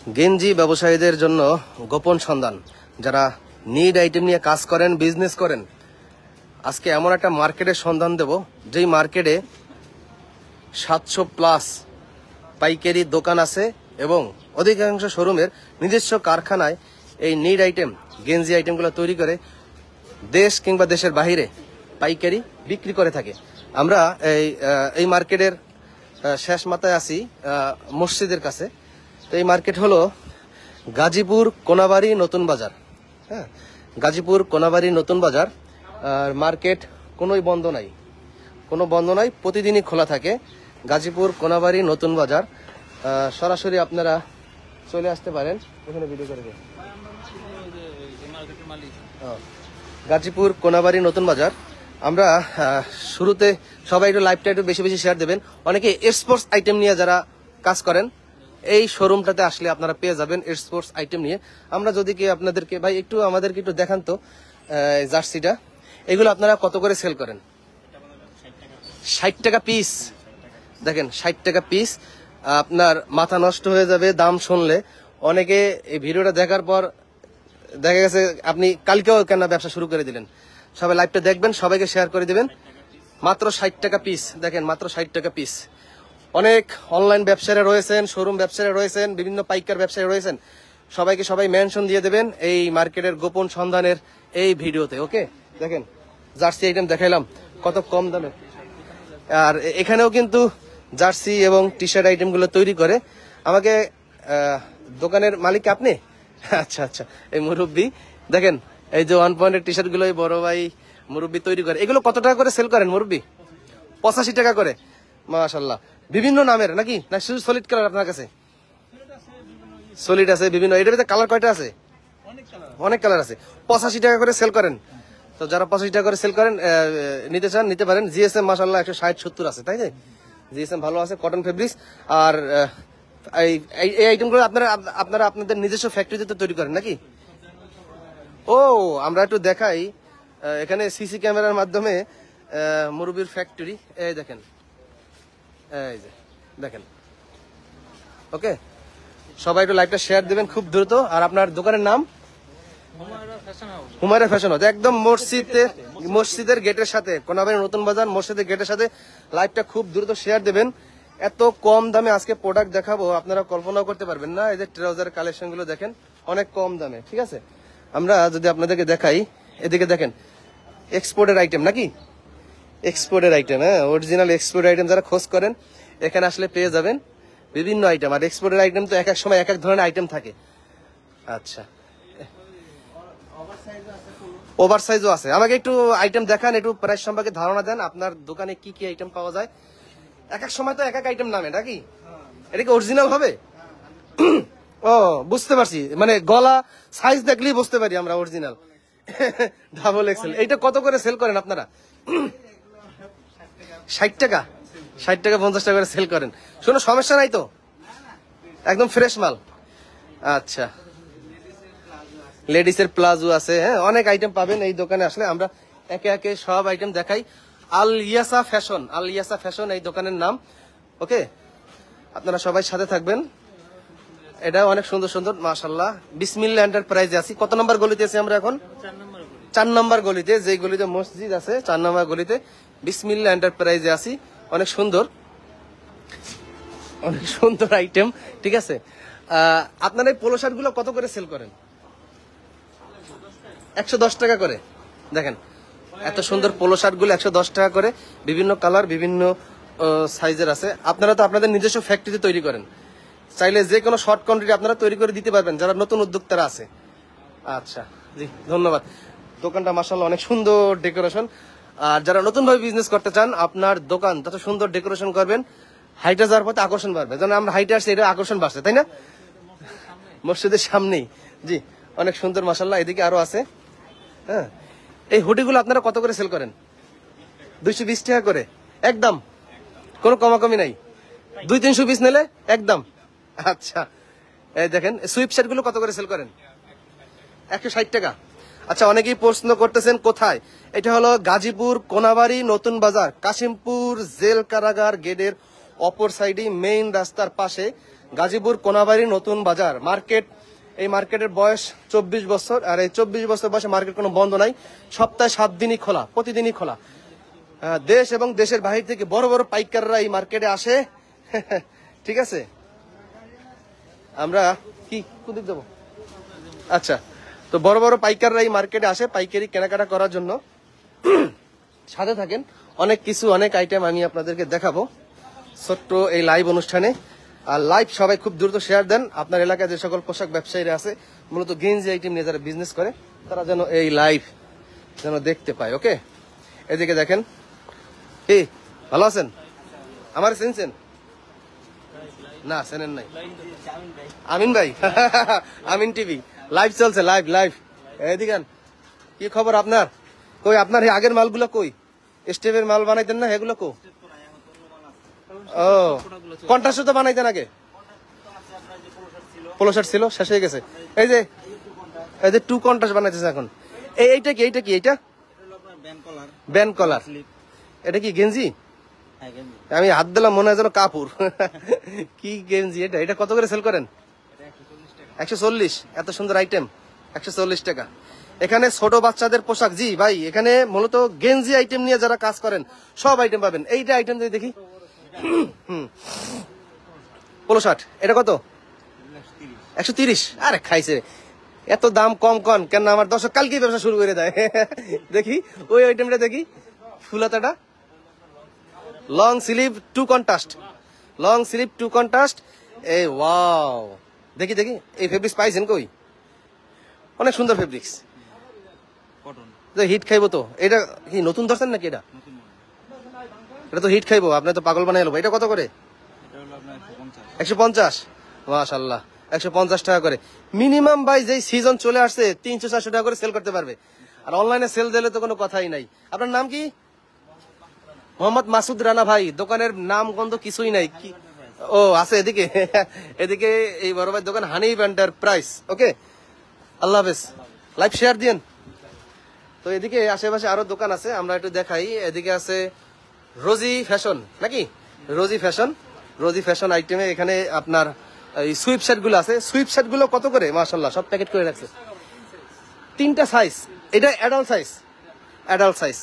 গেঞ্জি ব্যবসায়ীদের জন্য গোপন সন্ধান, যারা নিড আইটেম নিয়ে কাজ করেন, বিজনেস করেন। আজকে এমন একটা মার্কেটের সন্ধান দেব, যেই মার্কেটে 700+ পাইকারি দোকান আছে এবং অধিকাংশ শোরুমের নিজস্ব কারখানায় এই নিড আইটেম, গেঞ্জি আইটেমগুলো তৈরি করে দেশ কিংবা দেশের বাহিরে পাইকারি বিক্রি করে থাকে। আমরা এই মার্কেটের শেষ মাথায় আছি, মসজিদের কাছে। তো এই মার্কেট হলো গাজীপুর কোনাবাড়ি নতুন বাজার। হ্যাঁ, গাজীপুর কোনাবাড়ি নতুন বাজার। আর মার্কেট কোনোই বন্ধ নাই, কোনো বন্ধ নাই, প্রতিদিনই খোলা থাকে। গাজীপুর কোনাবাড়ি নতুন বাজার, সরাসরি আপনারা চলে আসতে পারেন। এখানে ভিডিও করে দিন। গাজীপুর কোনাবাড়ি নতুন বাজার। আমরা শুরুতে সবাই একটু লাইভটা একটু বেশি বেশি শেয়ার দেবেন। অনেকে স্পোর্টস আইটেম নিয়ে যারা কাজ করেন, এই শোরুমটাতে আসলে আপনারা পেয়ে যাবেন স্পোর্টস আইটেম নিয়ে। আমরা যদি কি আপনাদেরকে, ভাই একটু আমাদেরকে একটু দেখান তো জার্সিটা, এগুলো আপনারা কত করে সেল করেন? 60 টাকা পিস। দেখেন 60 টাকা পিস। আপনার মাথা নষ্ট হয়ে যাবে দাম শুনলে। অনেকে এই ভিডিওটা দেখার পর দেখা গেছে আপনি কালকেও কেন ব্যবসা শুরু করে দিলেন। সবাই লাইভটা দেখবেন, সবাইকে শেয়ার করে দিবেন। মাত্র 60 টাকা পিস। দেখেন মাত্র 60 টাকা পিস। অনেক অনলাইন ব্যবসায়ীরা রয়েছেন, শোরুম ব্যবসায়ীরা রয়েছেন, বিভিন্ন পাইকার ব্যবসায়ী রয়েছেন। সবাইকে সবাই মেনশন দিয়ে দেবেন এই মার্কেটের গোপন সন্ধানের এই ভিডিওতে। ওকে, দেখেন জার্সি আইটেম দেখাইলাম কত কম দামে। আর এখানেও কিন্তু জার্সি এবং টি শার্ট আইটেমগুলো তৈরি করে। আমাকে দোকানের মালিক আপনি? আচ্ছা আচ্ছা, এই মুরব্বি। দেখেন এই যে 1 পয়েন্টের টি শার্ট গুলো এই বড় ভাই মুরব্বি তৈরি করে। এগুলো কত টাকা করে সেল করেন মুরব্বি? 85 টাকা করে। মাশাআল্লাহ। বিভিন্ন নামের নাকি, না শুধু সলিড কালার আপনার কাছে? সলিড আছে বিভিন্ন। এটার ভিতরে কালার কয়টা আছে? অনেক কালার আছে। 85 টাকা করে সেল করেন। তো যারা 85 টাকা করে সেল করেন, নিতে চান নিতে পারেন। জিএসএম মাশাআল্লাহ 160-70 আছে, তাই না? জিএসএম ভালো আছে, কটন ফেব্রিক্স। আর এই আইটেমগুলো আপনারা আপনাদের নিজস্ব ফ্যাক্টরিতে তৈরি করেন নাকি? ও, আমরা একটু দেখাই। এখানে সিসি ক্যামেরার মাধ্যমে মুরব্বির ফ্যাক্টরি। এই দেখেন, এই যে দেখেন। ওকে, সবাই একটু লাইভটা শেয়ার দিবেন খুব দ্রুত। আর আপনার দোকানের নাম? Humaira fashion house. একদম মসজিদের গেটের সাথে, কোনাবাড়ি নতুন বাজার মসজিদের গেটের সাথে। লাইভটা খুব দ্রুত শেয়ার দেবেন। এত কম দামে আজকে প্রোডাক্ট দেখাবো, আপনারা কল্পনাও করতে পারবেন না। এই যে ট্রাউজার কালেকশন গুলো দেখেন, অনেক কম দামে। ঠিক আছে, আমরা যদি আপনাদেরকে দেখাই, এদিকে দেখেন এক্সপোর্টের আইটেম নাকি? এক্সপোর্টের আইটেম, হ্যাঁ, অরিজিনাল এক্সপোর্ট আইটেম যারা খোঁজ করেন এখানে আসলে পেয়ে যাবেন বিভিন্ন আইটেম। আর এক্সপোর্টের আইটেম তো এক এক সময় এক এক ধরনের আইটেম থাকে। আচ্ছা, ওভার সাইজও আছে। আমাকে একটু আইটেম দেখান, একটু প্রাইস সম্পর্কে ধারণা দেন। আপনার দোকানে কি কি আইটেম পাওয়া যায়? এক এক সময় তো এক এক আইটেম নামে নাকি? এটা কি অরিজিনাল হবে? ও, বুঝতে পারছি। মানে গলা সাইজ দেখলেই বুঝতে পারি আমরা অরিজিনাল। Double XL. এইটা কত করে সেল করেন আপনারা? 60 টাকা। 60 টাকা 50 টাকা করে সেল করেন। শোনো, সমস্যা নাই তো? একদম ফ্রেশ মাল। আচ্ছা, লেডিসের প্লাজো আছে। হ্যাঁ, অনেক আইটেম পাবেন এই দোকানে আসলে। আমরা একে একে সব আইটেম দেখাই। আল ইয়াসা ফ্যাশন, আল ইয়াসা ফ্যাশন এই দোকানের নাম। ওকে, আপনারা সবাই সাথে থাকবেন। এটা অনেক সুন্দর সুন্দর মাশাআল্লাহ। বিসমিল্লাহ এন্টারপ্রাইজে আছি। কত নম্বর গলিতে আছি আমরা এখন? 4 নম্বর গলিতে। যে গলিতে মসজিদ আছে 4 নম্বর গলিতে বিসমিল্লাহ এন্টারপ্রাইজে আছি। অনেক সুন্দর, অনেক সুন্দর আইটেম। ঠিক আছে, আপনার এই পোলো শার্ট গুলো কত করে সেল করেন? 110 টাকা করে। দেখেন এত সুন্দর পোলো শার্ট গুলো 110 টাকা করে। বিভিন্ন কালার, বিভিন্ন সাইজের আছে। আপনারা তো আপনাদের নিজস্ব ফ্যাক্টরিতে তৈরি করেন, চাইলে যে কোনো শর্ট কোয়ান্টিটি আপনারা তৈরি করে দিতে পারবেন যারা নতুন উদ্যোক্তারা আছে। আচ্ছা জি, ধন্যবাদ। দোকানটা মাশাআল্লাহ অনেক সুন্দর ডেকোরেশন। আর যারা নতুন ভাবে বিজনেস করতে চান, আপনার দোকান যত সুন্দর ডেকোরেশন করবেন, হাইটে যাওয়ার পথে আকর্ষণ বাড়বে। যেন আমরা হাইটে আসছি, এটা আকর্ষণ বাড়ছে, তাই না? মসজিদের সামনেই। জি, অনেক সুন্দর মাশাআল্লাহ। এদিকে আরো আছে। হ্যাঁ, এই হুডিগুলো আপনারা কত করে সেল করেন? 220 টাকা করে একদম, কোনো কমাকমি নাই। 200-300 পিস নিলে একদম। আচ্ছা, এই দেখেন সুইপ শার্ট গুলো কত করে সেল করেন? 160 টাকা। আচ্ছা, অনেকেই প্রশ্ন করতেছেন কোথায়। এটা হলো গাজীপুর কোনাবাড়ি নতুন বাজার, কাশিমপুর জেল কারাগার গেটের অপর সাইডে মেইন রাস্তার পাশে গাজীপুর কোনাবাড়ি নতুন বাজার মার্কেট। এই মার্কেটের বয়স 24 বছর, আর এই 24 বছর বয়সে মার্কেট কোনো বন্ধ নাই, সপ্তাহে 7 দিনই খোলা, প্রতিদিনই খোলা। দেশ এবং দেশের বাহির থেকে বড় বড় পাইকাররা এই মার্কেটে আসে। ঠিক আছে, আমরা কি কুদিক দেবো? আচ্ছা, তো বড় বড় পাইকাররা এই মার্কেটে আসে পাইকারি কেনাকাটা করার জন্য। সাথে থাকেন, অনেক কিছু অনেক আইটেম আমি আপনাদেরকে দেখাবো ছোট্ট এই লাইভ অনুষ্ঠানে। আর লাইভ সবাই খুব দ্রুত শেয়ার দেন। আপনার এলাকায় যে সকল পোশাক ব্যবসায়ীরা আছে, মূলত গেঞ্জি আইটেম নিয়ে যারা বিজনেস করে, তারা যেন এই লাইভ যেন দেখতে পায়। ওকে, এদিকে দেখেন। কি ভালো আছেন? আমার চিনছেন না? চেনেন নাই? আমিন ভাই। আমিন টিভি লাইভ চলছে, লাইভ লাইভ। এদিকে কি খবর আপনার? কই আপনার এই আগের মালগুলো কই? স্টেপের মাল বানাইতেন না, এগুলো কো? ও, কন্ট্রাস্ট তো বানাইতেন আগে? পোলো শার্ট ছিল, শেষ হয়ে গেছে। এই যে 2 কন্ট্রাস্ট বানাইতেছে এখন। এইটা কি? এইটা কি? এইটা ব্যান কলার। এটা কি গেঞ্জি? আমি হাত দিলাম, মনে হয় যেন কাপড়। কি গেঞ্জি এটা? এটা কত করে সেল করেন? 140। এত সুন্দর আইটেম, 140 টাকা। এখানে ছোট বাচ্চাদের পোশাক। জি ভাই, এখানে মূলত গেঞ্জি আইটেম নিয়ে যারা কাজ করেন সব আইটেম পাবেন। এইটা আইটেম দেখি, পোলো শার্ট, এটা কত? 130। আরে খাইছে, এত দাম কম কন কেন? আমার দর্শক কালকেই ব্যবসা শুরু করে দেয়। দেখি ওই আইটেমটা দেখি, ফুলাতাটা long sleeve 2 contrast, long sleeve 2 contrast. এই ওয়াও, দেখি দেখি এই ফেব্রিক্স পাইছেন কই? অনেক সুন্দর ফেব্রিক্স, হিট খাইবো তো। এটা কি নতুন ধরছেন নাকি? এটা তো হিট খাইবো, আপনি তো পাগল বানাই এলো। এটা কত করে? 150। মাশাআল্লাহ, 150 টাকা করে মিনিমাম। ভাই যেই সিজন চলে আসছে 300-400 টাকা করে সেল করতে পারবে। আর অনলাইনে সেল দিলে তো কোনো কথাই নাই। আপনার নাম কি? মোহাম্মদ মাসুদ রানা ভাই। দোকানের নাম গন্ধ কিছুই নাই কি? ও আছে এদিকে। এদিকে এই বড় ভাই দোকান হানি এন্টারপ্রাইজ। ওকে, আল্লাহ হাফেজ। লাইভ শেয়ার দিন। তো এদিকে আশেপাশে আরো দোকান আছে, আমরা একটু দেখাই। এদিকে আছে রোজি ফ্যাশন নাকি? রোজি ফ্যাশন, রোজি ফ্যাশন আইটেমে এখানে আপনার এই সুইপ শার্ট গুলো আছে। সুইপ শার্ট গুলো কত করে? মাশাআল্লাহ, সব প্যাকেট করে রাখছে। 3টা সাইজ। এটা অ্যাডাল্ট সাইজ, অ্যাডাল্ট সাইজ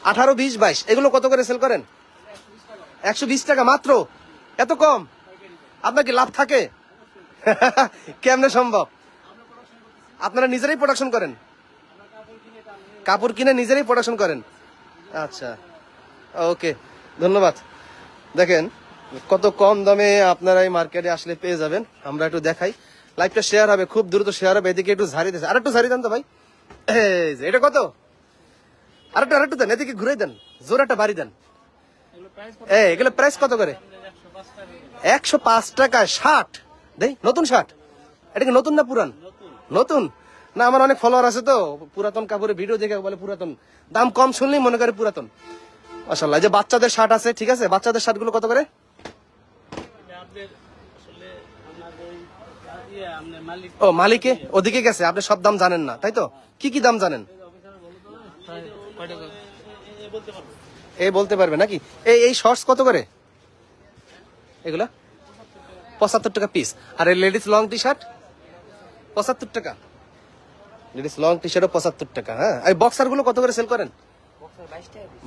18, 20, 22। এগুলো কত করে সেল করেন? 120 টাকা মাত্র। এত কম? আপনার কি লাভ থাকে? কেমনে সম্ভব? আপনারা নিজেরাই প্রোডাকশন করেন? কাপড় কিনে নিজেরাই প্রোডাকশন করেন? আচ্ছা, ওকে, ধন্যবাদ। দেখেন কত কম দামে আপনারা এই মার্কেটে আসলে পেয়ে যাবেন। আমরা একটু দেখাই, লাইভটা শেয়ার হবে, খুব দ্রুত শেয়ার হবে। এদিকে একটু ঝাড়ি দিয়েছে, আর একটু ঝাড়ি দেন তো ভাই। এটা কত? আরেকটু দেন, এদিকে ঘুরে দেন, জোর একটা বাড়ি দেন। এগুলো প্রাইস কত করে? 105 টাকায় শার্ট দেই। নতুন শার্ট? এটা কি নতুন না পুরান? নতুন না, আমার অনেক ফলোয়ার আছে তো, পুরাতন কাপড়ের ভিডিও দেখে বলে পুরাতন। দাম কম শুনলেই মনে করে পুরাতন। মাশাআল্লাহ। যে বাচ্চাদের শার্ট আছে, ঠিক আছে, বাচ্চাদের শার্ট গুলো কত করে? ও মালিকে ওদিকে গেছে, আপনি সব দাম জানেন না তাই তো? কি কি দাম জানেন? এই বলতে পারবে নাকি? এই শর্টস কত করে? এগুলা 75 টাকা পিস। আর এই লেডিস লং টি শার্ট 75 টাকা। লেডিস লং টি শার্টও 75 টাকা। হ্যাঁ, এই বক্সার গুলো কত করে সেল করেন?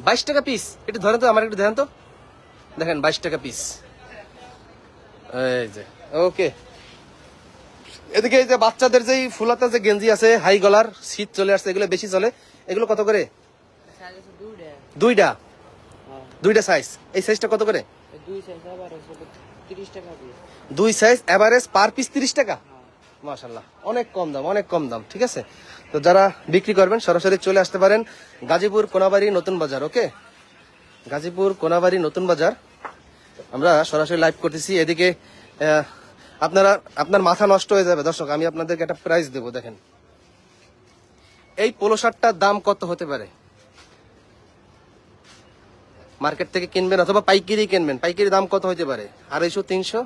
22 টাকা পিস। একটু ধরেন তো, আমার একটু দেখেন তো। দেখেন 22 টাকা পিস। এই যে, ওকে। এদিকে এই যে বাচ্চাদের যে ফুলাতা যে গেঞ্জি আছে, হাই গলার, শীত চলে আসছে, এগুলো বেশি চলে। এগুলো কত করে? 2টা সাইজ। এই সাইজটা কত করে? 2 সাইজ এভারেজ পার পিস 30 টাকা। মাশাআল্লাহ, অনেক কম দাম, অনেক কম দাম। ঠিক আছে, তো যারা বিক্রি করবেন সরাসরি চলে আসতে পারেন গাজীপুর কোনাবাড়ি নতুন বাজার। ওকে, গাজীপুর কোনাবাড়ি নতুন বাজার আমরা সরাসরি লাইভ করতেছি। এদিকে আপনার মাথা নষ্ট হয়ে যাবে দর্শক, আমি আপনাদেরকে একটা প্রাইস দেবো। দেখেন এই পোলো শার্টটার দাম কত হতে পারে? মার্কেট থেকে কিনবেন অথবা পাইকারি কিনবেন, পাইকারি দাম কত হতে পারে? 250, 300,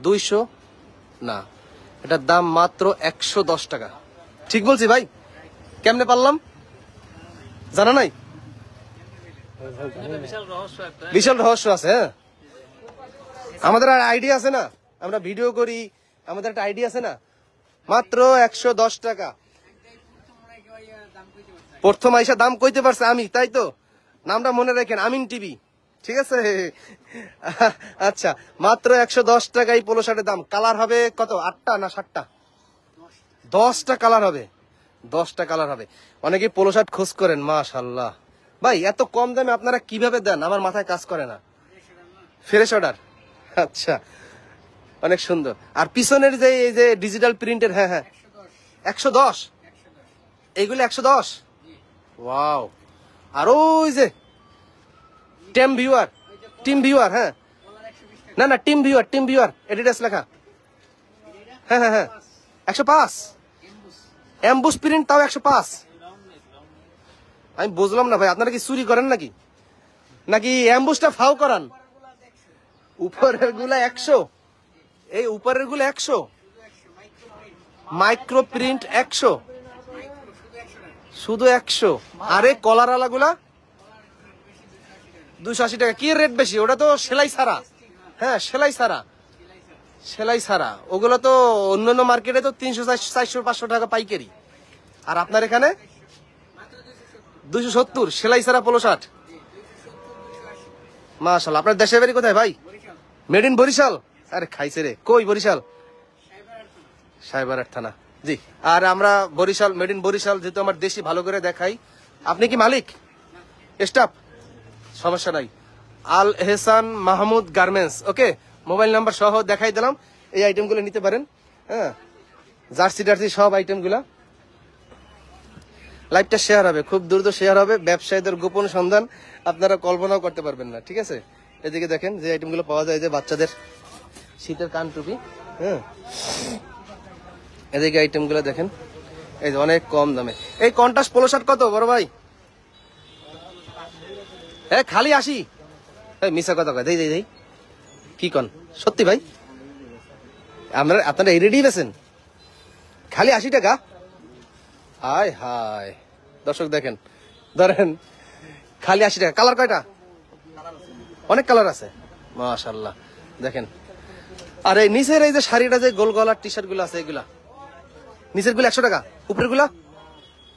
200 না, এটার দাম মাত্র 110 টাকা। ঠিক বলছি ভাই? কেমনে পারলাম জানা নাই? বিশাল রহস্য আছে। হ্যাঁ, আমাদের আর আইডিয়া আছে না, আমরা ভিডিও করি, আমাদের একটা আইডিয়া আছে না। মাত্র 110 টাকা। প্রথম আইসা দাম কইতে পারছে আমি, তাই তো? নামটা মনে রাখেন, আমিন টিভি, ঠিক আছে? আচ্ছা, মাত্র 110 টাকা এই পোলো শার্টের দাম। কালার হবে কত, 8টা না 7টা? 10টা কালার হবে, 10টা কালার হবে। অনেকে পোলো শার্ট খোঁজ করেন, মাশাআল্লাহ। ভাই এত কম দামে আপনারা কিভাবে দেন, আমার মাথায় কাজ করে না। ফ্রেশ অর্ডার, আচ্ছা, অনেক সুন্দর। আর পিছনের যে এই যে ডিজিটাল প্রিন্টের, হ্যাঁ হ্যাঁ, 110, এইগুলো 110। ওয়াও। আর ওই যে টিম ভিউয়ার, হ্যাঁ, না না, টিম ভিউয়ার এডিডাস লেখা, হ্যাঁ হ্যাঁ হ্যাঁ, 105। এমবুস প্রিন্ট, তাও 105। আমি বুঝলাম না ভাই, আপনারা কি চুরি করেন নাকি, নাকি এমবুসটা ফাও করান? উপরের গুলা 100, এই উপরের গুলো 100, মাইক্রো প্রিন্ট 100, শুধু 100। আরে কলার আলা গুলা 280 টাকা। কি রেট বেশি? ওটা তো সেলাই ছাড়া, হ্যাঁ সেলাই ছাড়া। ওগুলো তো অন্যান্য মার্কেটে তো 300, 400, 500 টাকা পাইকারি, আর আপনার এখানে 270 সেলাই ছাড়া পোলো শার্ট। মাশাআল্লাহ। আপনার দেশের বাড়ি কোথায় ভাই? Made in Barishal. আরে খাইছে রে, কই বরিশাল? সাইবারহাট থানা, জি। আর আমরা বরিশাল, মেড ইন বরিশাল, যেহেতু আমার দেশি ভালো করে দেখাই। আপনি কি মালিক, স্টাফ? সমস্যা নাই। আল এহসান মাহমুদ গার্মেন্টস, ওকে। মোবাইল নাম্বার সহ দেখাই দিলাম, এই আইটেমগুলো নিতে পারেন, হ্যাঁ, জার্সি টার্সি সব আইটেমগুলা। লাইভটা শেয়ার হবে, খুব দ্রুত শেয়ার হবে। ব্যবসায়ীদের গোপন সন্ধান আপনারা কল্পনাও করতে পারবেন না, ঠিক আছে? এদিকে দেখেন যে আইটেমগুলো পাওয়া যায়, যে বাচ্চাদের শীতের কান টুপি, হ্যাঁ, এদিকে আইটেমগুলো দেখেন, এই যে অনেক কম দামে। এই কন্ট্রাস্ট পোলো শার্ট কত বড় ভাই? হ্যাঁ, খালি 80। মিশা কথা কয়, দেই কি কন, সত্যি ভাই? আপনারা এই রেডি বেছেন খালি 80 টাকা? হায় হায়, দর্শক দেখেন, ধরেন খালি 80 টাকা। কালার কয়টা? অনেক কালার আছে, মাশাআল্লাহ। দেখেন, আর এই নিচের এই যে শাড়িটা, যে গোল গলার টি শার্ট গুলো আছে, এগুলা নিচের গুলো 100 টাকা, উপরের গুলা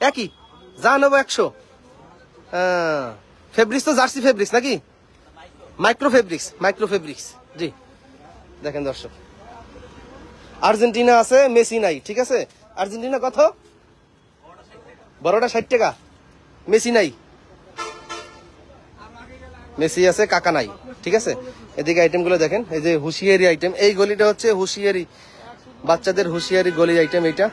একই, যা নেবো 100। ফেব্রিক্স তো জার্সি ফেব্রিক্স নাকি? মাইক্রো ফেব্রিক্স, জি। দেখেন দর্শক, আর্জেন্টিনা আছে, মেসি নাই, ঠিক আছে? আর্জেন্টিনা কত? বড়টা 60 টাকা, মেসি নাই। মেসি আছে, কাকা নাই, ঠিক আছে? এদিকে আইটেম গুলো দেখেন, এই যে হুঁশিয়ারি আইটেম। এই গলিটা হচ্ছে হুঁশিয়ারি, বাচ্চাদের হুঁশিয়ারি গলি আইটেম। এইটা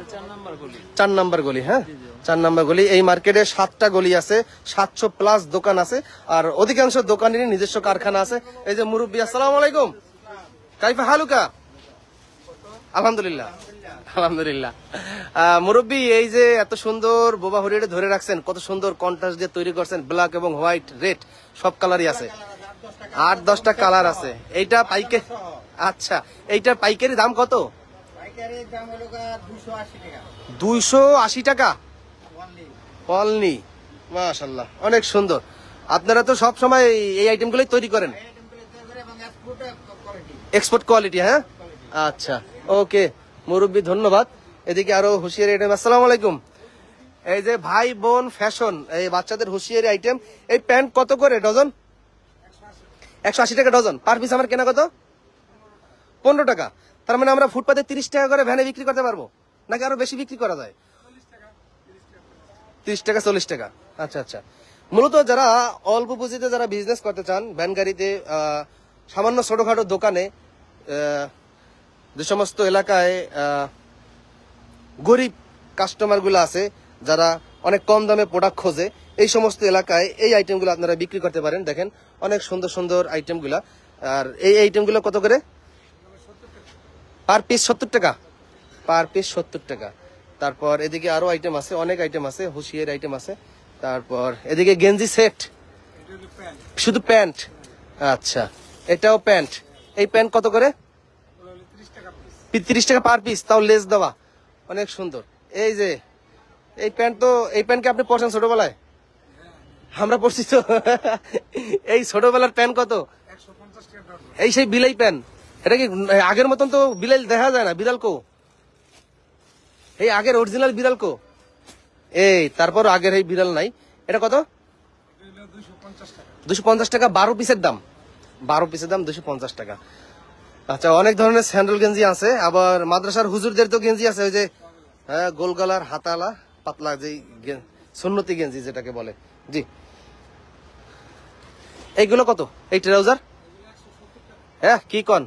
4 নাম্বার গলি, হ্যাঁ 4 নাম্বার গলি। এই মার্কেটে 7টা গলি আছে, 700+ দোকান আছে, আর অধিকাংশ দোকানেরই নিজস্ব কারখানা আছে। এই যে মুরব্বী, আসসালামু আলাইকুম, কাইফা হালুকা? আলহামদুলিল্লাহ। মুরব্বী, এই যে এত সুন্দর বোবা হরিয়াটা ধরে রাখছেন, কত সুন্দর কন্ট্রাস্ট দিয়ে তৈরি করছেন, ব্ল্যাক এবং হোয়াইট, রেড, সব কালারই আছে, 8-10টা কালার আছে। এইটা পাইকারি, আচ্ছা, এইটার পাইকারি দাম কত? 280 টাকা অনলি। মাশাআল্লাহ, অনেক সুন্দর। আপনারা তো সব সময় এই আইটেমগুলোই তৈরি করেন, এক্সপোর্ট কোয়ালিটি, হ্যাঁ? আচ্ছা, ওকে মুরব্বী, ধন্যবাদ। এদিকে আরো হুঁশিয়ারি আইটেম। আসসালামু আলাইকুম। এই যে ভাই বোন ফ্যাশন, এই বাচ্চাদের হুঁশিয়ারি আইটেম। এই প্যান্ট কত করে ডজন? 180 টাকা ডজন। পার পিস আমার কেনা কত? 15 টাকা। তার মানে আমরা ফুটপাতে 30 টাকা করে ভ্যানে বিক্রি করতে পারবো, নাকি আরো বেশি বিক্রি করা যায়? 30 টাকা, 40 টাকা। আচ্ছা আচ্ছা। মূলত যারা অল্প পুঁজিতে যারা বিজনেস করতে চান, ভ্যান গাড়িতে, সামান্য ছোটখাটো দোকানে, যে সমস্ত এলাকায় গরিব কাস্টমার গুলো আছে, যারা অনেক কম দামে প্রোডাক্ট খোঁজে, এই সমস্ত এলাকায় এই আইটেমগুলো আপনারা বিক্রি করতে পারেন। দেখেন অনেক সুন্দর সুন্দর আইটেমগুলা। আর এই আইটেমগুলো কত করে? পার পিস 70 টাকা, পার পিস 70 টাকা। তারপর এদিকে আরো আইটেম আছে, অনেক আইটেম আছে, হুঁশিয়ার আইটেম আছে। তারপর এদিকে গেঞ্জি সেট, শুধু প্যান্ট। আচ্ছা, এটাও প্যান্ট। এই প্যান্ট কত করে? 30 টাকা পার পিস, তাও লেস দেওয়া, অনেক সুন্দর। এই যে এই প্যান্ট, তো এই প্যান্টকে আপনি পড়ছেন ছোটবেলায়? আমরা পড়ছি তো। এই ছোটবেলার প্যান্ট কত? এই সেই বিলাই প্যান্ট, এটা কি আগের মতন তো বিলাল দেখা যায় না, বিড়াল কো, এই আগের অরিজিনাল বিড়াল কো, এই তারপর আগের এই বিড়াল নাই। এটা কত? 250 টাকা। 12 পিসের দাম, 12 পিসের দাম 250 টাকা। আচ্ছা, অনেক ধরনের স্যান্ডেল গেঞ্জি আছে, আবার মাদ্রাসার হুজুরদের তো গেঞ্জি আছে, ওই যে হ্যাঁ গোল গলার হাতালা পাতলা যে সুন্নতি গেঞ্জি যেটাকে বলে। জি, এইগুলো কত? এই ট্রাউজার হ্যাঁ কি কন,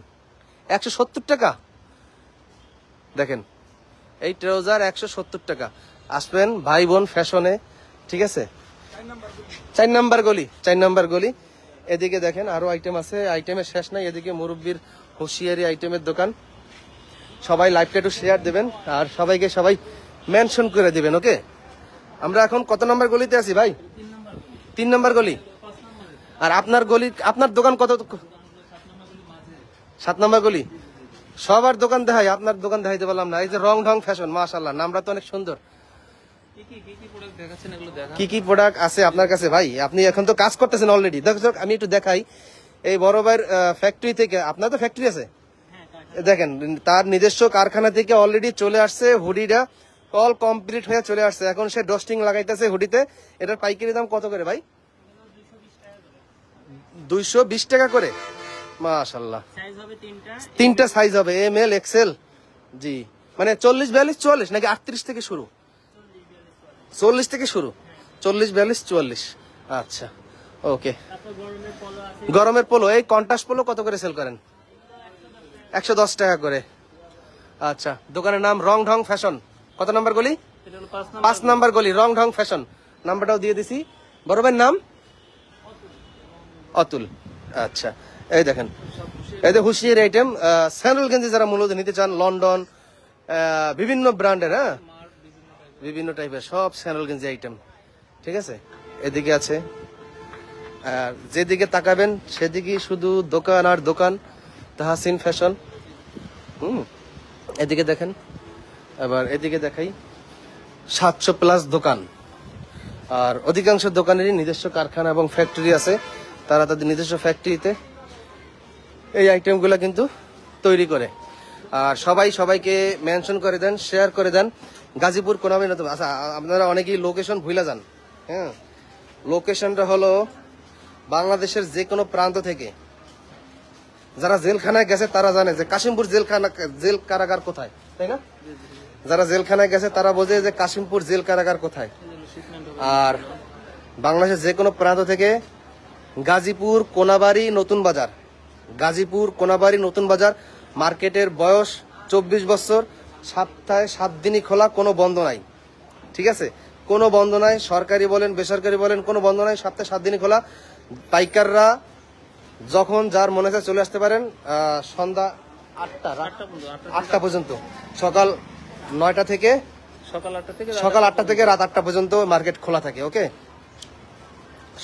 170 টাকা। দেখেন এই ট্রাউজার 170 টাকা। আসবেন ভাই বোন ফ্যাশনে, ঠিক আছে। 4 নাম্বার গলি, 4 নাম্বার গলি। এদিকে দেখেন আরো আইটেম আছে, আইটেমের শেষ নাই। এদিকে মুরব্বির হুঁশিয়ারি আইটেমের দোকান। সবাই লাইভটা একটু শেয়ার দেবেন আর সবাইকে সবাই মেনশন করে দিবেন, ওকে। আমরা এখন কত নাম্বার গলিতে আছি ভাই? 3 নাম্বার গলি। আর আপনার গলি, আপনার দোকান কত? 7 নাম্বার গলি। সবার দোকান দেখাই, আপনার দোকান দেখাইতে পারলাম না। এই যে রং ঢং ফ্যাশন, মাশাআল্লাহ, নামটা তো অনেক সুন্দর। কি কি প্রোডাক্ট আছে আপনার কাছে ভাই? আপনি এখন তো কাজ করতেছেন অলরেডি। দর্শক আমি একটু দেখাই, এই বড় ভাইয়ের ফ্যাক্টরি থেকে, আপনার তো ফ্যাক্টরি আছে, দেখেন তার নিজস্ব কারখানা থেকে অলরেডি চলে আসছে হুডিটা, অল কমপ্লিট হয়ে চলে আসছে। এখন সে ডস্টিং লাগাইতেছে হুডিতে। এটার পাইকারি দাম কত করে ভাই? 220 টাকা করে। মাশাআল্লাহ, তিনটা সাইজ হবে, এম এল এক্সেল। জি, মানে 40 42 44 নাকি 38 থেকে শুরু? 40 থেকে শুরু, 40 42 44। আচ্ছা ওকে। গরমের পোলো, এই কন্ট্রাস্ট পোলো কত করে সেল করেন? 110 টাকা করে। আচ্ছা, দোকানের নাম রং ঢং ফ্যাশন। কত নাম্বার গলি? 5 নাম্বার গলি, রং ঢং ফ্যাশন। নাম্বারটাও দিয়ে দিছি। বড় ভাইয়ের নাম অতুল। আচ্ছা, এই দেখেন এই যে হুঁশিয়ার আইটেম, স্যান্ডেল গেঞ্জি যারা মূলত নিতে চান, লন্ডন বিভিন্ন ব্র্যান্ডের, হ্যাঁ বিভিন্ন টাইপের সব স্যান্ডেল গেঞ্জি আইটেম, ঠিক আছে। এদিকে আছে, আর যেদিকে তাকাবেন সেদিকে শুধু দোকান আর দোকান। তাহসিন ফ্যাশন। এদিকে দেখেন, আবার এদিকে দেখাই 700+ দোকান। আর অধিকাংশ দোকানেরই নিজস্ব কারখানা এবং ফ্যাক্টরি আছে, তারা তাদের নিজস্ব ফ্যাক্টরিতে এই আইটেমগুলো কিন্তু তৈরি করে। আর সবাই সবাইকে মেনশন করে দেন, শেয়ার করে দেন। গাজীপুর কোনাবাড়ি নতুন। আচ্ছা, আপনারা অনেকেই লোকেশন ভুলে যান, হ্যাঁ লোকেশনটা হলো বাংলাদেশের যে কোনো প্রান্ত থেকে। যারা জেলখানায় গেছে তারা জানে যে কাশিমপুর জেল কারাগার কোথায়, তাই না? যারা জেলখানায় গেছে তারা বোঝে যে কাশিমপুর জেল কারাগার কোথায়। আর বাংলাদেশের যে কোনো প্রান্ত থেকে গাজীপুর কোনাবাড়ি নতুন বাজার, গাজীপুর কোনাবাড়ি নতুন বাজার মার্কেটের বয়স 24 বছর, সপ্তাহে 7 দিনই খোলা, কোনো বন্ধ নাই, ঠিক আছে, কোনো বন্ধ নাই। সরকারি বলেন বেসরকারি বলেন কোনো বন্ধ নাই, সপ্তাহে 7 দিনই খোলা। পাইকাররা যখন যার মনে হয় চলে আসতে পারেন। সন্ধ্যা 8টা পর্যন্ত, সকাল 9টা থেকে সকাল 8টা থেকে রাত 8টা পর্যন্ত মার্কেট খোলা থাকে, ওকে।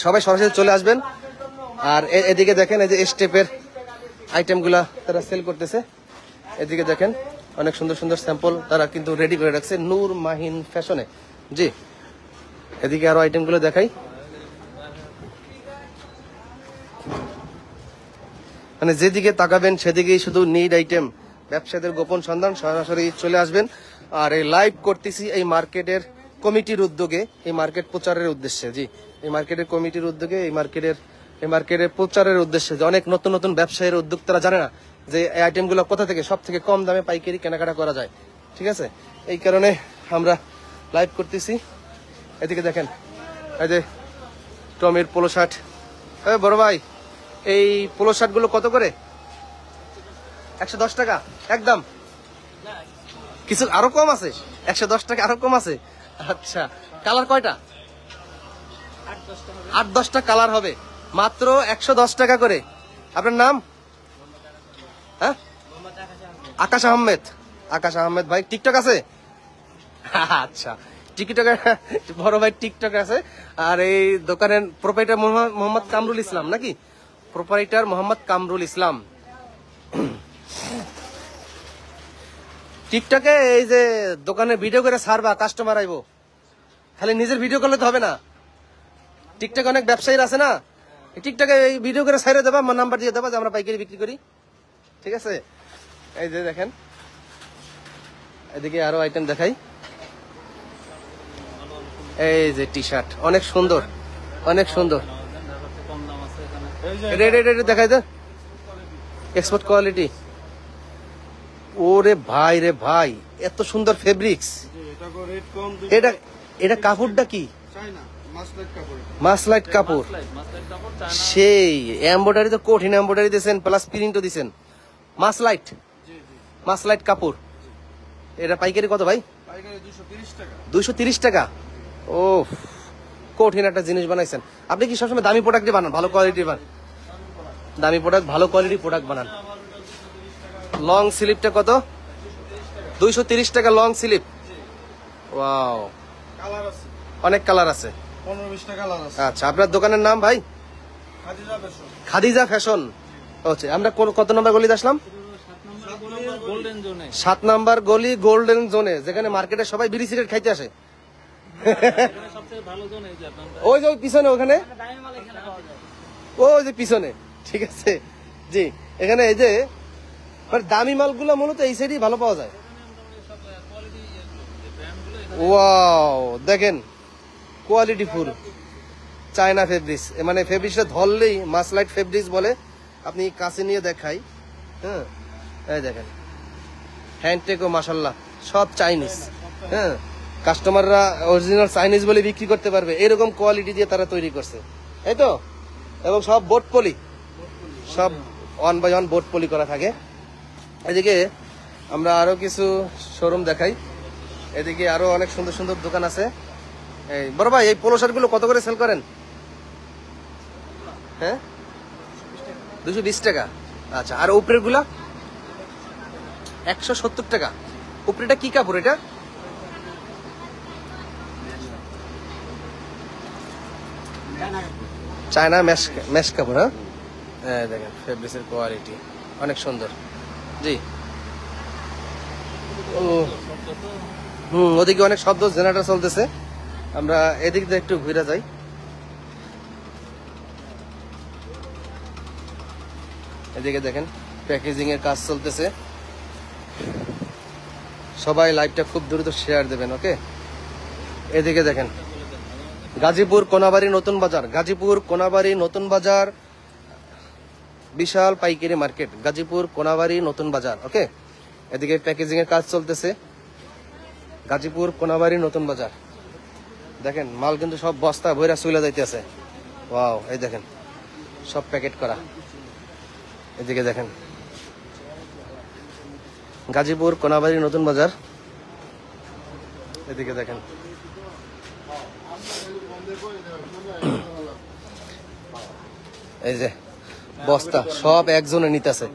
সবাই সরাসরি চলে আসবেন। আর এদিকে দেখেন এই যে স্টেপের আইটেমগুলা তারা সেল করতেছে। এদিকে দেখেন অনেক সুন্দর সুন্দর স্যাম্পল তারা কিন্তু রেডি করে রাখছে নূর মাহিন ফ্যাশনে। জি, এদিকে আরো আইটেমগুলো দেখাই। মানে যেদিকে তাকাবেন সেদিকেই শুধু নিড আইটেম, ব্যবসায়ীদের গোপন সন্ধান। সরাসরি চলে আসবেন। আর এই লাইভ করতেছি এই মার্কেটের কমিটির উদ্যোগে, এই মার্কেট প্রচারের উদ্দেশ্যে। জি, এই মার্কেটের কমিটির উদ্যোগে, এই মার্কেটের প্রচারের উদ্দেশ্যে। যে অনেক নতুন নতুন ব্যবসায়ীর উদ্যোক্তারা জানে না যে এই আইটেমগুলো কোথা থেকে সব থেকে কম দামে পাইকারি কেনাকাটা করা যায়, ঠিক আছে। এই কারণে আমরা লাইভ করতেছি। এদিকে দেখেন এই যে টমির পোলো শার্ট। বড় ভাই, এই পোলো শার্ট গুলো কত করে? 110 টাকা একদম? কিছু আরো কম আছে? 110 টাকা আরো কম আছে? আচ্ছা, কালার কয়টা? 8-10টা কালার হবে, মাত্র 110 টাকা করে। আপনার নাম? হ্যাঁ, আকাশ আহমেদ। আকাশ আহমেদ ভাই টিকটক আছে? আচ্ছা, টিকটক বড় ভাই টিকটক আছে। আর এই দোকানের প্রোপাইটার মোহাম্মদ কামরুল ইসলাম, নাকি? প্রোপাইটার মোহাম্মদ কামরুল ইসলাম। টিকটকে এই যে দোকানে ভিডিও করে ছাড়বা, কাস্টমার আইবো, খালি নিজের ভিডিও করলে তো হবে না। টিকটকে অনেক ব্যবসায়ীর আছে না, টিকটকে এই ভিডিও করে ছাড়ে দেবা, আমার নাম্বার দিয়ে দেবা যে আমরা পাইকারি বিক্রি করি। ঠিক আছে, এই যে দেখেন, এদিকে আরো আইটেম দেখাই। এই যে টি শার্ট অনেক সুন্দর, অনেক সুন্দর। দেখাই দে, এক্সপোর্ট কোয়ালিটি। ওরে ভাই রে ভাই, এত সুন্দর ফেব্রিক্স। এটা এটা কাপড়টা কি? মাসলাইট কাপড়। সেই এমব্রয়ডারি তো কঠিন এমব্রয়ডারি দিয়েছেন, প্লাস প্রিন্টও দিয়েছেন। মাসলাইট, মাসলাইট কাপড়। এটা পাইকারি কত ভাই? 230 টাকা। ও কঠিন একটা জিনিস বানাইছেন। আপনি কি সবসময় দামি প্রোডাক্টই বানান, ভালো কোয়ালিটির বানান? দামি প্রোডাক্ট, ভালো কোয়ালিটির প্রোডাক্ট বানান। লং স্লিপটা কত? 230 টাকা লং স্লিপ। ওয়াও, অনেক কালার আছে। আচ্ছা, আপনার দোকানের নাম ভাই? খাদিজা ফ্যাশন। আচ্ছা, আমরা কত নম্বর গলিতে আসলাম? 7 নাম্বার গলি, গোল্ডেন জোনে, যেখানে মার্কেটে সবাই বিড়ি সিগারেট খাইতে আসে। ওই যে পিছনে, ওখানে ওই যে পিছনে। ঠিক আছে জি, এখানে এই যে দামি মালগুলো মূলত এই সাইডেই ভালো পাওয়া যায়। ওয়াও, দেখেন কোয়ালিটি ফুল চায়না ফেব্রিক্স। মানে ফেব্রিক্সটা ধরলেই মাসলাইট ফেব্রিক্স বলে। আপনি কাছে নিয়ে দেখাই। হ্যাঁ, এই দেখেন, হ্যান্ডটেকও মাশাল্লাহ সব চাইনিজ। হ্যাঁ, কাস্টমাররা অরিজিনাল চাইনিজ বলে বিক্রি করতে পারবে, এরকম কোয়ালিটি দিয়ে তারা তৈরি করছে, তাই তো? এবং সব বোট পলি, সব 1 বাই 1 বোট পলি করা থাকে। এদিকে আমরা আরো কিছু শোরুম দেখাই। এদিকে আরো অনেক সুন্দর সুন্দর দোকান আছে। এই বড় ভাই, এই পোলো শার্ট গুলো কত করে সেল করেন? হ্যাঁ, 220 টাকা। আচ্ছা, আর উপরের গুলা? 170 টাকা। উপরেটা কি কাপড়? এটা চায়না মেশ কাপড়। হ্যাঁ, দেখেন ফেব্রিক্সের কোয়ালিটি অনেক সুন্দর। জি, ওদিকে অনেক শব্দ, জেনারেটর চলতেছে। আমরা এদিক দিয়ে একটু ঘুরে যাই। এদিকে দেখেন প্যাকেজিং এর কাজ চলতেছে। সবাই লাইভটা খুব দ্রুত শেয়ার দেবেন, ওকে? এদিকে দেখেন গাজীপুর কোনাবাড়ি নতুন বাজার, গাজীপুর কোনাবাড়ি নতুন বাজার, বিশাল পাইকারি মার্কেট, গাজীপুর কোনাবাড়ি নতুন বাজার, ওকে? এদিকে প্যাকেজিং এর কাজ চলতেছে, গাজীপুর কোনাবাড়ি নতুন বাজার। দেখেন মাল কিন্তু সব বস্তা ভইরা চলে যাইতেছে। ওয়াও, এই দেখেন সব প্যাকেট করা। এদিকে দেখেন গাজীপুর কোনাবাড়ি নতুন বাজার। এদিকে দেখেন এই যে বস্তা সব একজনে নিতেছে।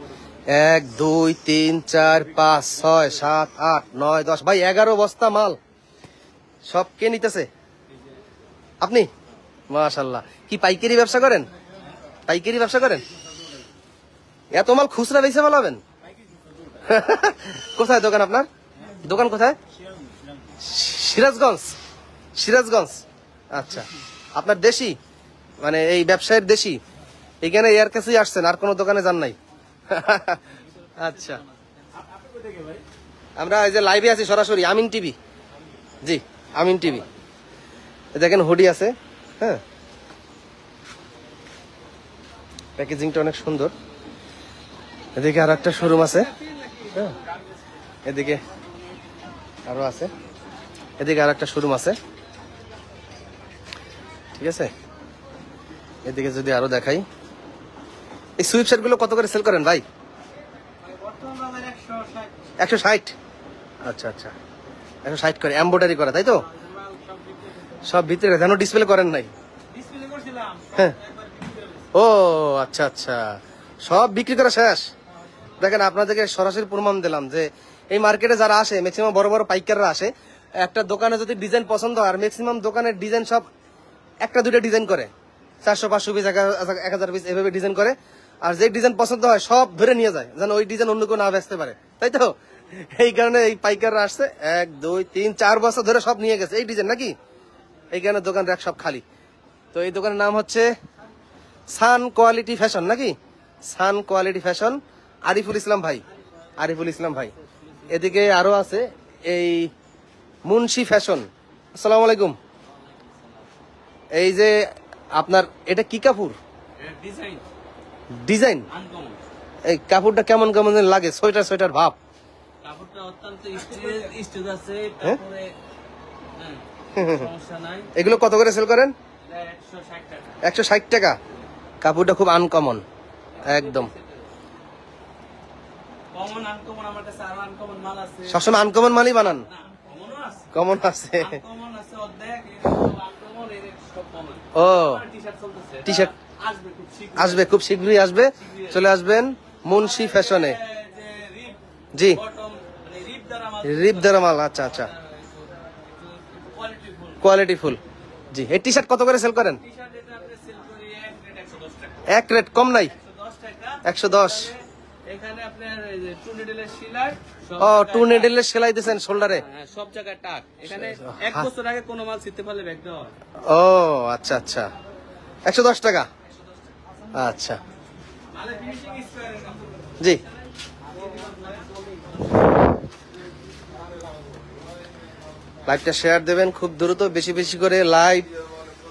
1 2 3 4 5 6 7 8 9 10, ভাই 11 বস্তা মাল। সব কে নিতেছে? আপনি? মাশাআল্লাহ। কি পাইকারি ব্যবসা করেন? পাইকারি ব্যবসা করেন? এত মাল খুচরা বেচে বলাবেন? কোথায় দোকান আপনার? দোকান কোথায়? সিরাজগঞ্জ। সিরাজগঞ্জ, আচ্ছা। আপনার দেশি, মানে এই ব্যবসায়ের দেশি, এখানে এর কাছেই আসছেন, আর কোনো দোকানে যান নাই? আচ্ছা, আমরা এই যে লাইভে আছি সরাসরি, আমিন টিভি। জি, আমিন টিভি। দেখেন হুডি আছে। হ্যাঁ, প্যাকেজিংটা অনেক সুন্দর। এদিকে আর একটা শোরুম আছে। হ্যাঁ, এদিকে আরো আছে। এদিকে আর একটা শোরুম আছে, ঠিক আছে? এদিকে যদি আরো দেখাই, এই সুইপ শার্ট গুলো কত করে সেল করেন ভাই? 160। আচ্ছা আচ্ছা, 160 করে এমব্রয়ডারি করা, তাই তো? সব ভিতরে যেন ডিসপ্লে করেন নাই? হ্যাঁ, ও আচ্ছা আচ্ছা, সব বিক্রি করা শেষ। দেখেন আপনাদেরকে সরাসরি প্রমাণ দিলাম যে এই মার্কেটে যারা আসে, ম্যাক্সিমাম বড় বড় পাইকাররা আসে, একটা দোকানে যদি ডিজাইন পছন্দ হয়, আর ম্যাক্সিমাম দোকানের ডিজাইন সব একটা দুইটা ডিজাইন করে, 400 500 পিস 1000 পিস এভাবে ডিজাইন করে। আর যে ডিজাইন পছন্দ হয় সব ধরে নিয়ে যায়, যেন ওই ডিজাইন অন্য কেউ না বেচতে পারে, তাই তো? এই কারণে এই পাইকাররা আসছে, 1 2 3 4 বছর ধরে সব নিয়ে গেছে এই ডিজাইন, নাকি? এই কারণে দোকান রাখ সব খালি। তো এই দোকানের নাম হচ্ছে সান কোয়ালিটি ফ্যাশন, নাকি? সান কোয়ালিটি ফ্যাশন। আরিফুল ইসলাম ভাই, আরিফুল ইসলাম ভাই। এদিকে আরো আছে এই মুন্সি ফ্যাশন। আসসালামু আলাইকুম। এই যে আপনার এটা কি কাপড়? ডিজাইন। এই কাপড়টা কেমন কেমন লাগে? সোয়েটার সোয়েটার ভাব। কাপড়টা অত্যন্ত স্টিচ আছে, তারপরে সমস্যা নাই। এগুলো কত করে সেল করেন? 160 টাকা। 160 টাকা। কাপড়টা খুব আনকমন, একদম কমন আনকমন। আমার কাছে আরো আনকমন মাল আছে। সবসময় আনকমন মালই বানান? না, কমনও আছে। কমন আছে? আনকমন আছে অর্ধেক, সব আনকমন, এর সব কমন। ও টি-শার্ট চলতেছে। টি-শার্ট আসবে খুব শীঘ্রই। আসবে, খুব শীঘ্রই আসবে। চলে আসবেন মুন্সি ফ্যাশনে। যে রিপ জি, বটম, মানে রিপ দ্বারা মাল, রিপ দেওয়া মাল। আচ্ছা আচ্ছা, কোয়ালিটি ফুল। Quality full. জি, এই টি শার্ট কত করে সেল করেন? টি-শার্ট এটা আমরা সেল করি এক রেট 110 টাকা। এক রেট কম নাই? 110 টাকা। 110। এখানে আপনার এই যে টু নিডলের সেলাই, ও, টু নিডলের সেলাই দিয়েছেন শোল্ডারে? হ্যাঁ, সব জায়গায় টাক। এখানে এক বছর আগে কোনো মাল ছিঁড়তে পারলে ব্যাগ দেওয়া হয়। ও আচ্ছা আচ্ছা, 110 টাকা। আচ্ছা মালের ফিনিশিং স্কয়ারের মতো। জি, লাইভটা শেয়ার দেবেন খুব দ্রুত, বেশি বেশি করে লাইভ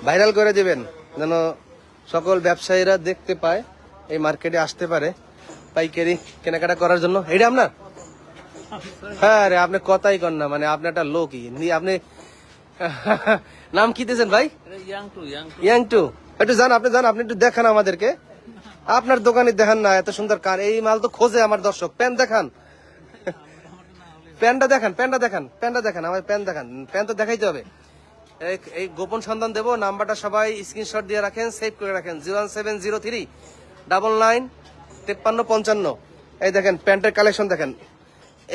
ভাইরাল করে দিবেন, যেন সকল ব্যবসায়ীরা দেখতে পায়, এই মার্কেটে আসতে পারে পাইকারি কেনাকাটা করার জন্য। এটা আপনার? হ্যাঁ রে, আপনি কথাই কর না, মানে আপনি একটা লোকই। আপনি নাম কি দিয়েছেন ভাই? ইয়াং টু ইয়াং টু। একটু যান, আপনি যান, আপনি একটু দেখান আমাদেরকে। আপনার দোকানে দেখান না, এত সুন্দর কার। এই মাল তো খোঁজে আমার দর্শক। প্যান্ট দেখান, প্যান্টটা দেখান, প্যান্টটা দেখান, প্যান্টটা দেখান, আমার প্যান্ট দেখান। প্যান্ট তো দেখাইতে হবে। এই গোপন সন্ধান দেবো, নাম্বারটা সবাই স্ক্রিনশট দিয়ে রাখেন, সেভ করে রাখেন। 01703 99 53 55। এই দেখেন প্যান্টের কালেকশন দেখেন।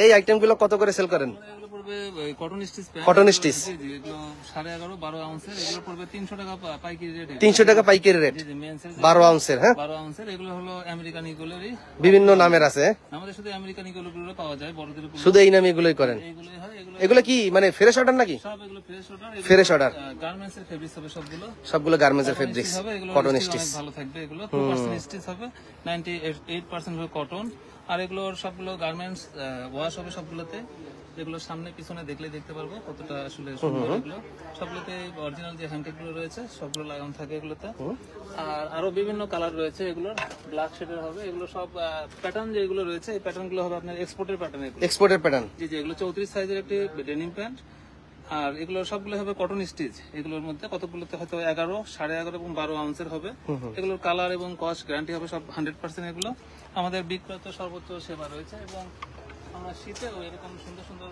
এই আইটেমগুলো কত করে সেল করেন? এগুলো পড়বে cotton stitch pant. Cotton stitch. জি জি, এগুলো 11.5 12 আউন্সের। এগুলো পড়বে 300 টাকা পাইকারি রেট। 300 টাকা পাইকারি রেট। জি জি, মেন্সের 12 আউন্সের। হ্যাঁ, 12 আউন্সের। এগুলো হলো আমেরিকান ইগলেরই, বিভিন্ন নামের আছে। আমাদের শুধু আমেরিকান ইগলগুলো পাওয়া যায়, বড়দের গুলো শুধু এই নামে এগুলোই করেন? এগুলোই হয়। এগুলো এগুলো কি মানে ফ্রেশ অর্ডার নাকি? সব এগুলো fresh order. Fresh order. Garments এর ফেব্রিক্স হবে সবগুলো। সবগুলো গার্মেন্টসের ফেব্রিক্স, হবে এগুলো, কটন stitch স্টিচ। অনেক ভালো থাকবে। এগুলো 2% স্টিচ হবে, 98% হবে কটন। আর এগুলোর সবগুলো গার্মেন্টস ওয়াশ হবে সবগুলোতে। যেগুলো সামনে পিছনে দেখলে দেখতে পারবো কতটা আসলে সুন্দর। এগুলো সবগুলোতে অরিজিনাল যে হ্যান্ডটেক গুলো রয়েছে সবগুলো লাগানো থাকে এগুলোতে। আর আরো বিভিন্ন কালার রয়েছে, এগুলো ব্ল্যাক শেডের হবে। এগুলো সব প্যাটার্ন যেগুলো রয়েছে, এই প্যাটার্ন গুলো হবে আপনার এক্সপোর্টের প্যাটার্ন। এক্সপোর্টের প্যাটার্ন। জি জি, এগুলো 34 সাইজের একটি ডেনিম প্যান্ট। আর এগুলো সবগুলো হবে কটন স্টিচ। এগুলোর মধ্যে কতগুলোতে হয়তো 11, 11.5 এবং 12 আউন্সের হবে। এগুলোর কালার এবং কস্ট গ্যারান্টি হবে সব 100%। এগুলো আমাদের বিক্রয় সর্বোচ্চ সেবা রয়েছে। এবং আমরা শীতেও এরকম সুন্দর সুন্দর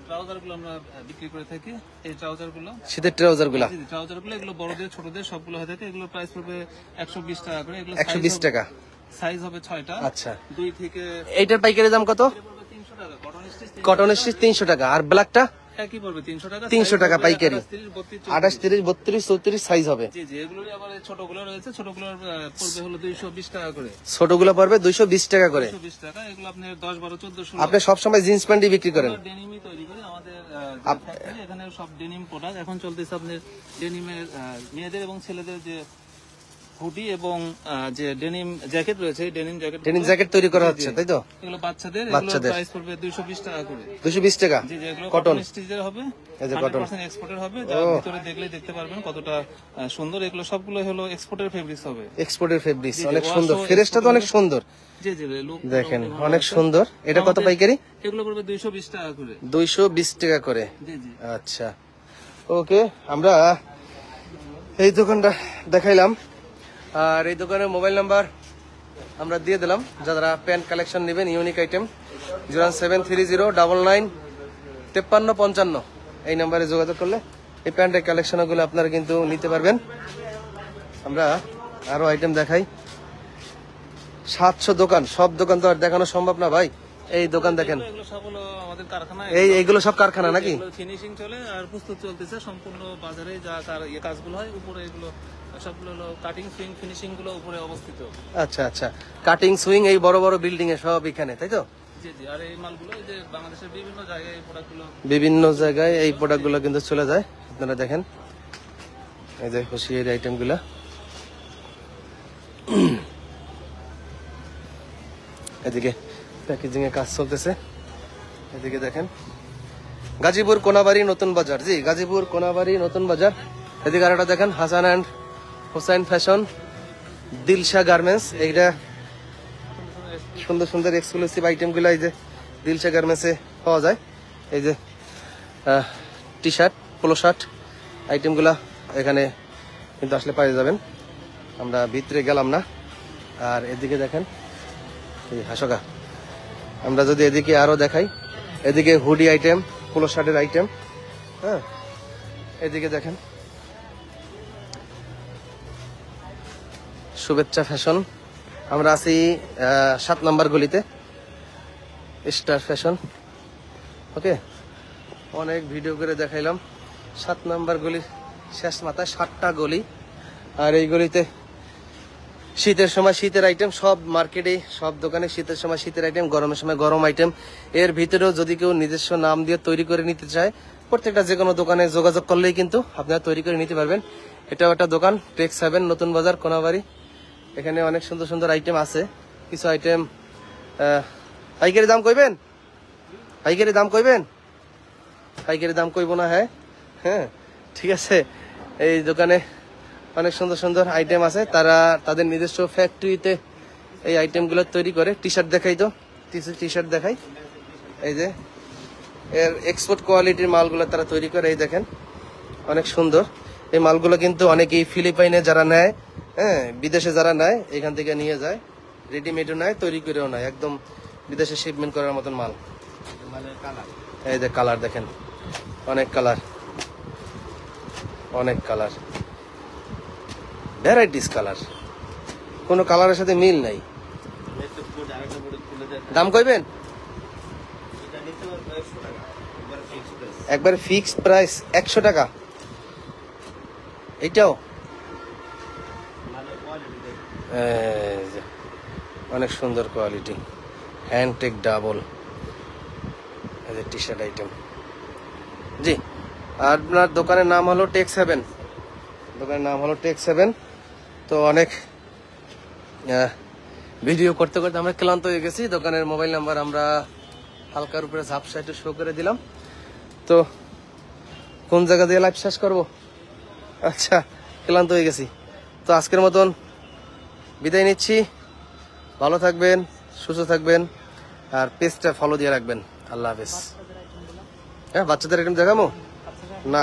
ট্রাউজার গুলো আমরা বিক্রি করে থাকি। এই ট্রাউজার গুলো, শীতের ট্রাউজার গুলা, ট্রাউজার গুলো এগুলো বড়দের ছোটদের সবগুলো হয়ে থাকে। এগুলো প্রাইস পড়বে 120 টাকা করে। এগুলো 120 টাকা। সাইজ হবে 6টা। আচ্ছা, 2 থেকে। এইটার পাইকারি দাম কত? 300 টাকা কটন স্টিচ। কটন স্টিচ 300 টাকা। আর ব্ল্যাকটা? একই পড়বে 300 টাকা। 300 টাকা পাইকারি। 28, 28, 30, 32, 34 সাইজ হবে। জি জি, এগুলোরই আবার ছোটগুলো রয়েছে। ছোটগুলোর পড়বে হলো 220 টাকা করে। ছোটগুলো পড়বে 220 টাকা করে। 220 টাকা। এগুলো আপনি 10, 12, 14, 16। আপনি সবসময় জিন্স প্যান্টই বিক্রি করেন? ডেনিমই তৈরি করি আমাদের ফ্যাক্টরি। এখানে সব ডেনিম প্রোডাক্ট। এখন চলতেছে আপনার ডেনিমের মেয়েদের এবং ছেলেদের যে হুডি এবং যে ডেনিম জ্যাকেট রয়েছে, ডেনিম জ্যাকেট তৈরি করা হচ্ছে, তাই তো? এগুলো বাচ্চাদের। এগুলোর প্রাইস পড়বে 220 টাকা করে। 220 টাকা। জি জি, এগুলো কটন স্টিচের হবে, এই যে কটন 100% এক্সপোর্টের হবে। যা ভিতরে দেখলেই দেখতে পারবেন কতটা সুন্দর। এগুলো সবগুলো হলো এক্সপোর্টের ফেব্রিক্স হবে। এক্সপোর্টের ফেব্রিক্স অনেক সুন্দর। ফ্রেশটা তো অনেক সুন্দর। জি জি, লুক দেখেন অনেক সুন্দর। এটা কত পাইকারি? এগুলো পড়বে 220 টাকা করে। 220 টাকা করে। জি জি, আচ্ছা, ওকে। আমরা এই দোকানটা দেখাইলাম, আর এই দোকানের মোবাইল নাম্বার আমরা দিয়ে দিলাম। যারা প্যান্ট কালেকশন নেবেন, ইউনিক আইটেম, 0730999 5355 এই নাম্বারে যোগাযোগ করলে এই প্যান্টের কালেকশনগুলো আপনারা কিন্তু নিতে পারবেন। আমরা আরো আইটেম দেখাই। 700 দোকান, সব দোকান তো আর দেখানো সম্ভব না ভাই। এই দোকান দেখেন, এগুলো সব হলো আমাদের কারখানা। এইগুলো সব কারখানা নাকি? ফিনিশিং চলে আর প্রস্তুত চলতেছে সম্পূর্ণ বাজারে। যা কাজগুলো হয় উপরে, এগুলো সবগুলো হলো কাটিং, সুইং, ফিনিশিং গুলো উপরে অবস্থিত। আচ্ছা আচ্ছা, কাটিং সুইং এই বড় বড় বিল্ডিং এ সব এখানে, তাই তো? জি জি, আর এই মালগুলো এই যে বাংলাদেশের বিভিন্ন জায়গায় এই প্রোডাক্টগুলো, বিভিন্ন জায়গায় এই প্রোডাক্টগুলো কিন্তু চলে যায়। আপনারা দেখেন এই যে হুঁশিয়ারি আইটেমগুলো। এদিকে প্যাকেজিং এ কাজ চলতেছে। এদিকে দেখেন গাজীপুর কোনাবাড়ি নতুন বাজার, জি গাজীপুর কোনাবাড়ি নতুন বাজার। এদিকে আরেকটা দেখেন Hasan and Hossain fashion, Dilsha garments. এইটা সুন্দর সুন্দর এক্সক্লুসিভ আইটেম গুলো এই যে দিলশা গার্মেন্টসে পাওয়া যায়। এই যে T shirt, polo shirt item গুলা এখানে কিন্তু আসলে পেয়ে যাবেন। আমরা ভিতরে গেলাম না। আর এদিকে দেখেন এই হাসকা, আমরা যদি এদিকে আরো দেখাই, এদিকে হুডি আইটেম, পোলো শার্টের আইটেম। হ্যাঁ, এদিকে দেখেন শুভেচ্ছা ফ্যাশন। আমরা আছি 7 নম্বর গলিতে, স্টার ফ্যাশন। ওকে, অনেক ভিডিও করে দেখাইলাম। 7 নম্বর গলি শেষ মাথায় 7টা গলি। আর এই গলিতে শীতের সময় শীতের আইটেম, সব মার্কেটে সব দোকানে শীতের সময় শীতের আইটেম, গরমের সময় গরম আইটেম। এর ভিতরেও যদি কেউ নিজস্ব নাম দিয়ে তৈরি করে নিতে চায়, প্রত্যেকটা যে কোনো দোকানে যোগাযোগ করলেই কিন্তু আপনারা তৈরি করে নিতে পারবেন। এটাও একটা দোকান, টেক 7 নতুন বাজার কোনাবাড়ি। এখানে অনেক সুন্দর সুন্দর আইটেম আছে। কিছু আইটেম পাইকারি দাম কইবেন, পাইকারি দাম কইবেন, পাইকারি দাম কইব না। হ্যাঁ হ্যাঁ, ঠিক আছে। এই দোকানে অনেক সুন্দর সুন্দর আইটেম আছে। তারা তাদের নিজস্ব ফ্যাক্টরিতে এই আইটেমগুলো তৈরি করে। টি শার্ট দেখাই তো, টি শার্ট দেখাই। এই যে এর এক্সপোর্ট কোয়ালিটির মালগুলো তারা তৈরি করে। এই দেখেন অনেক সুন্দর এই মালগুলো, কিন্তু অনেকেই ফিলিপাইনে যারা নেয়, হ্যাঁ বিদেশে যারা নেয়, এখান থেকে নিয়ে যায়, রেডিমেডও নেয়, তৈরি করেও নেয়, একদম বিদেশে শিপমেন্ট করার মতন মাল। এই যে কালার দেখেন, অনেক কালার, অনেক কালার, ভ্যারাইটিস কালার, কোনো কালারের সাথে মিল নাই। দাম কইবেন? একবারে ফিক্সড প্রাইস 100 টাকা। এইটাও অনেক সুন্দর কোয়ালিটি, হ্যান্ডটেক ডাবল টি শার্ট আইটেম। জি, আপনার দোকানের নাম হলো টেক 7, দোকানের নাম হলো টেক 7। তো অনেক ভিডিও করতে করতে আমরা ক্লান্ত হয়ে গেছি। দোকানের মোবাইল নাম্বার আমরা হালকার উপরে ঝাপসা একটু শো করে দিলাম। তো কোন জায়গা দিয়ে লাইভ শেষ করব? আচ্ছা, ক্লান্ত হয়ে গেছি। তো আজকের মতন বিদায় নিচ্ছি। ভালো থাকবেন, সুস্থ থাকবেন, আর পেজটা ফলো দিয়ে রাখবেন। আল্লাহ হাফেজ। হ্যাঁ, বাচ্চাদের আইটেম দেখাবো না?